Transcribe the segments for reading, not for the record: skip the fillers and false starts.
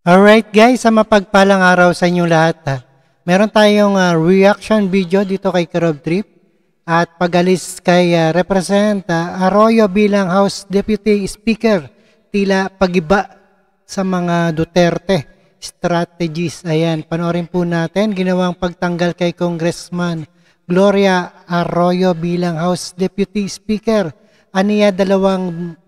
Alright guys, sa mapagpalang araw sa inyong lahat. Meron tayong reaction video dito kay Karob Trip at pag-alis kay Arroyo bilang House Deputy Speaker. Tila pagiba sa mga Duterte strategies. Ayan, panoorin po natin ginawang pagtanggal kay Congressman Gloria Arroyo bilang House Deputy Speaker. Aniya dalawang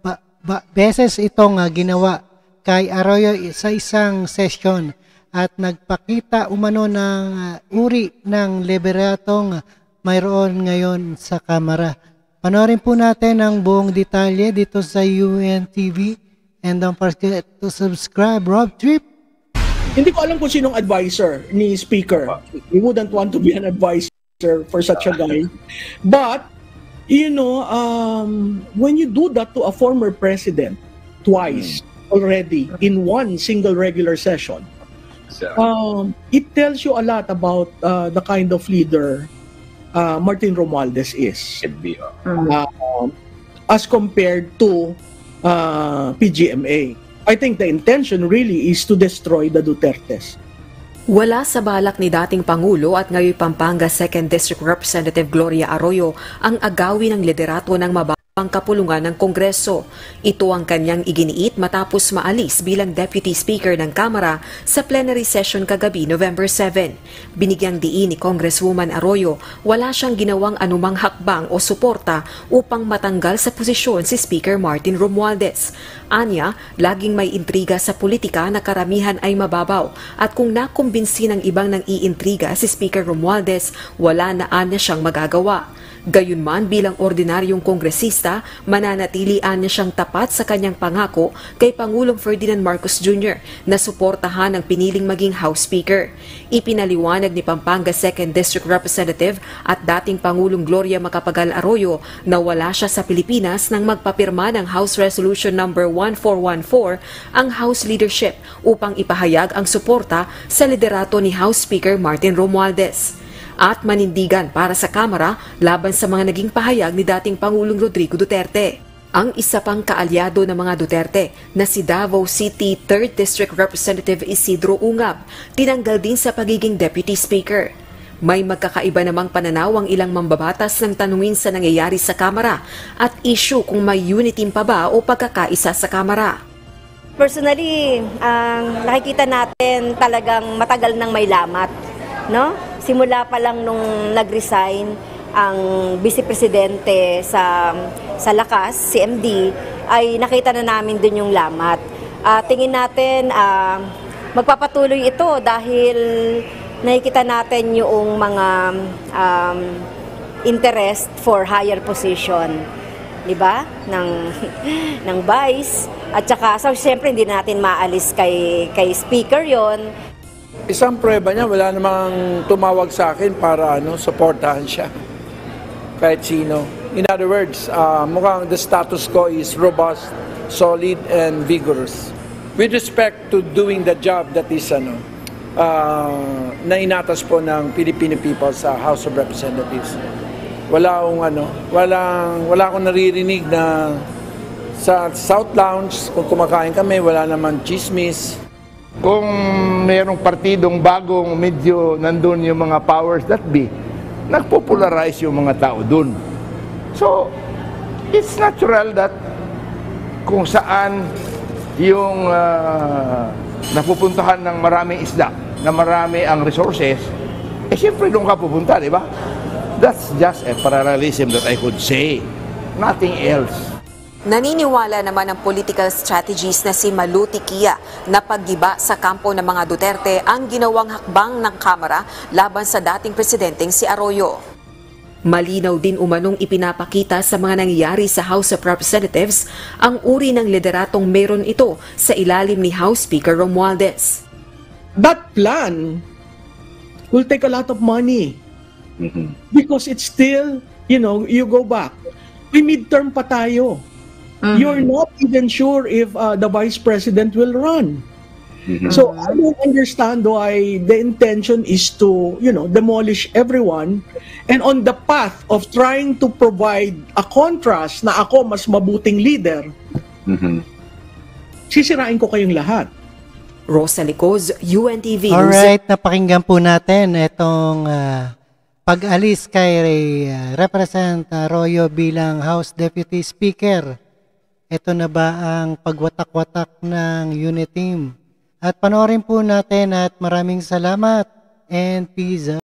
beses itong ginawa kay Arroyo sa isang session at nagpakita umano ng uri ng liberatong mayroon ngayon sa Kamara. Panoorin po natin ang buong detalye dito sa UNTV and don't forget to subscribe. Rob Trip. Hindi ko alam kung sinong advisor ni Speaker. We wouldn't want to be an advisor for such a guy. But, you know, when you do that to a former president twice, already in one single regular session, it tells you a lot about the kind of leader Martin Romualdez is, as compared to PGMA. I think the intention really is to destroy the Dutertes. Wala sa balak ni dating Pangulo at ngayon Pampanga 2nd District Representative Gloria Arroyo ang agawin ng liderato ng mababang kapulungan ng Kongreso. Ito ang kanyang iginiit matapos maalis bilang Deputy Speaker ng Kamara sa plenary session kagabi November 7. Binigyang diin ni Congresswoman Arroyo, wala siyang ginawang anumang hakbang o suporta upang matanggal sa posisyon si Speaker Martin Romualdez. Anya, laging may intriga sa politika na karamihan ay mababaw at kung nakumbinsi ng ibang nang iintriga si Speaker Romualdez, wala na anya siyang magagawa. Gayunman bilang ordinaryong kongresista, mananatilian niya siyang tapat sa kanyang pangako kay Pangulong Ferdinand Marcos Jr. na suportahan ang piniling maging House Speaker. Ipinaliwanag ni Pampanga 2nd District Representative at dating Pangulong Gloria Macapagal Arroyo na wala siya sa Pilipinas nang magpapirma ng House Resolution No. 1414 ang House Leadership upang ipahayag ang suporta sa liderato ni House Speaker Martin Romualdez at manindigan para sa Kamara laban sa mga naging pahayag ni dating Pangulong Rodrigo Duterte. Ang isa pang kaalyado ng mga Duterte na si Davao City 3rd District Representative Isidro Ungab tinanggal din sa pagiging Deputy Speaker. May magkakaiba namang pananaw ang ilang mambabatas ng tanungin sa nangyayari sa Kamara at issue kung may unity pa ba o pagkakaisa sa Kamara. Personally, nakikita natin talagang matagal nang may lamat, no? Simula pa lang nung nag-resign ang Vice Presidente sa Lakas, si MD, ay nakita na namin dun yung lamat. Tingin natin magpapatuloy ito dahil nakikita natin yung mga interest for higher position, di ba? ng Vice. At saka, so, siyempre hindi natin maalis kay Speaker yon. Isang prueba niya, wala namang tumawag sa akin para supportahan siya. Kahit sino. In other words, mukhang the status quo is robust, solid, and vigorous. With respect to doing the job that is na inatas po ng Filipino people sa House of Representatives. Wala akong naririnig na sa South Lounge, kung kumakain kami, wala naman chismis. Kung mayroong partidong bagong medyo nandun yung mga powers that be, nagpopularize yung mga tao dun. So, it's natural that kung saan yung napupuntahan ng maraming isda, na marami ang resources, siyempre doon ka pupunta, di ba? That's just a parallelism that I could say. Nothing else. Naniniwala naman ang political strategies na si Maluti Kia na paggiba sa kampo ng mga Duterte ang ginawang hakbang ng Kamara laban sa dating presidenteng si Arroyo. Malinaw din umanong ipinapakita sa mga nangyayari sa House of Representatives ang uri ng lideratong meron ito sa ilalim ni House Speaker Romualdez. That plan will take a lot of money because it's still, you go back. May midterm pa tayo. You're not even sure if the Vice President will run. So I don't understand why the intention is to, demolish everyone and on the path of trying to provide a contrast na ako mas mabuting leader, sisirain ko kayong lahat. Rosalie Coz, UNTV News. Alright, napakinggan po natin itong pag-alis kay Representative Arroyo bilang House Deputy Speaker. Ito na ba ang pagwatak-watak ng unit team? At panoorin po natin at maraming salamat and peace out.